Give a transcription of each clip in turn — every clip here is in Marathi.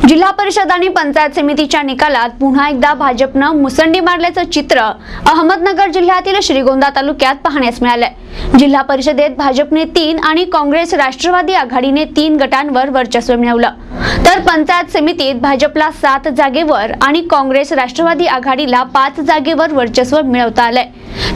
जिल्हा परिषद आणि पंचायत समितीच्या निकालात पुन्हा एकदा भाजपनं मुसंडी मारल्याचं चित्र अहमदनगर जिल्ह्यातील श्रीगोंदा तालुक्यात पाहण्यास मिळालंय। जिल्हा परिषदेत भाजपने 3 आणि काँग्रेस राष्ट्रवादी आघाडीने 3 गटांवर वर्चस्व मिळवलं, तर पंचायत समितीत भाजपला 7 जागेवर आणि काँग्रेस राष्ट्रवादी आघाडीला 5 जागेवर वर्चस्व मिळवता आलंय।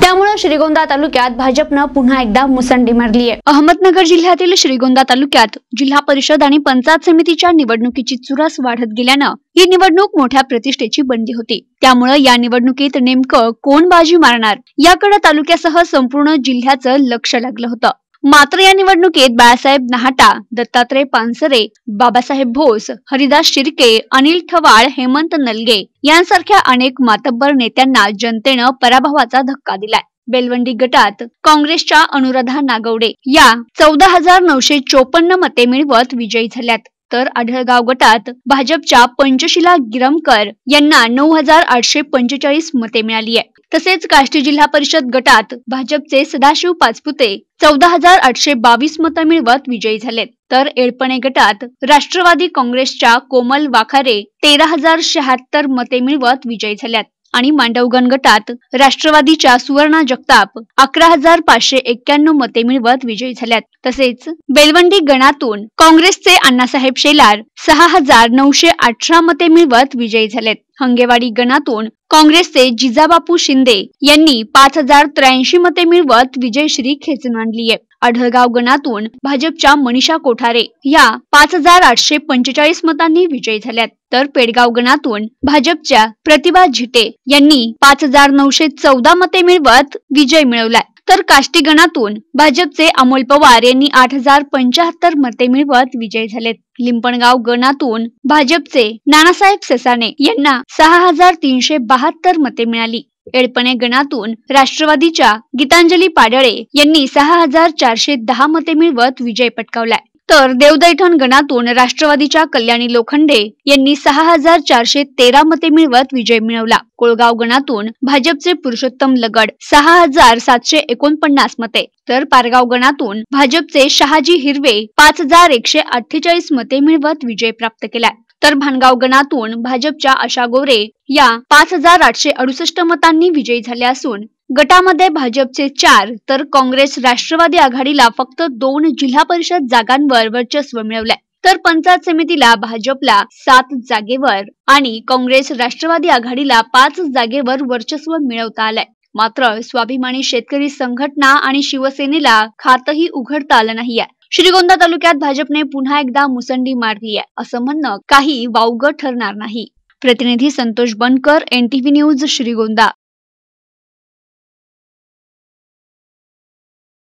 त्यामुळे श्रीगोंदा तालुक्यात भाजपनं पुन्हा एकदा मुसंडी मारली आहे। अहमदनगर जिल्ह्यातील श्रीगोंदा तालुक्यात जिल्हा परिषद आणि पंचायत समितीच्या निवडणुकीची चुरस वाढत गेल्यानं ही निवडणूक मोठ्या प्रतिष्ठेची बनली होती। त्यामुळे या निवडणुकीत नेमकं कोण बाजी मारणार याकडे तालुक्यासह संपूर्ण जिल्ह्याचं लक्ष लागलं होतं। मात्र या निवडणुकीत बाळासाहेब नहाटा, दत्तात्रय पानसरे, बाबासाहेब भोस, हरिदास शिर्के, अनिल ठवाळ, हेमंत नलगे यांसारख्या अनेक मातब्बर नेत्यांना जनतेनं पराभवाचा धक्का दिलाय। बेलवंडी गटात काँग्रेसच्या अनुराधा नागवडे या 14,954 मते मिळवत विजयी झाल्यात, तर आढळगाव गटात भाजपच्या पंचशीला गिरमकर यांना 9,845 मते मिळाली आहे। तसेच काष्टी जिल्हा परिषद गटात भाजपचे सदाशिव पाचपुते 14,822 मतं मिळवत विजयी झालेत, तर एडपणे गटात राष्ट्रवादी काँग्रेसच्या कोमल वाखारे 13,076 मते मिळवत विजयी झाल्यात आणि मांडवगण गटात राष्ट्रवादीच्या सुवर्णा जगताप 11,591 मते मिळवत विजयी झाल्यात। तसेच बेलवंडी गणातून काँग्रेसचे अण्णासाहेब शेलार 6,918 मते मिळवत विजयी झालेत। हंगेवाडी गणातून काँग्रेसचे जिजाबापू शिंदे यांनी 5,083 मते मिळवत विजयश्री खेचून आणली आहे। आढळगाव गणातून भाजपच्या मनीषा कोठारे या 5,845 मतांनी विजयी झाल्यात, तर पेडगाव गणातून भाजपच्या प्रतिभा झिटे यांनी 5,914 मते मिळवत विजय मिळवलाय, तर काष्टी गणातून भाजपचे अमोल पवार यांनी 8,075 मते मिळवत विजयी झालेत। लिंपणगाव गणातून भाजपचे नानासाहेब ससाणे यांना 6,372 मते मिळाली। एडपणे गणातून राष्ट्रवादीच्या गीतांजली पाडळे यांनी 6,410 मते मिळवत विजय पटकावलाय, तर देवदैठण गणातून राष्ट्रवादीच्या कल्याणी लोखंडे यांनी 6,413 मते मिळवत विजय मिळवला। कोळगाव गणातून भाजपचे पुरुषोत्तम लगड 6,749 मते, तर पारगाव गणातून भाजपचे शहाजी हिरवे 5,148 मते मिळवत विजय प्राप्त केलाय, तर भानगाव गणातून भाजपच्या आशा गोरे या 5,868 मतांनी विजयी झाल्या असून गटामध्ये भाजपचे 4 तर काँग्रेस राष्ट्रवादी आघाडीला फक्त 2 जिल्हा परिषद जागांवर वर्चस्व मिळवलंय, तर पंचायत समितीला भाजपला 7 जागेवर आणि काँग्रेस राष्ट्रवादी आघाडीला 5 जागेवर वर्चस्व मिळवता आलंय। मात्र स्वाभिमानी शेतकरी संघटना आणि शिवसेनेला खातही उघडता आलं नाहीये। श्रीगोंदा तालुक्यात भाजपने पुन्हा एकदा मुसंडी मारली आहे असं म्हणणं काही वावगं ठरणार नाही। प्रतिनिधी संतोष बनकर, NTV न्यूज, श्रीगोंदा।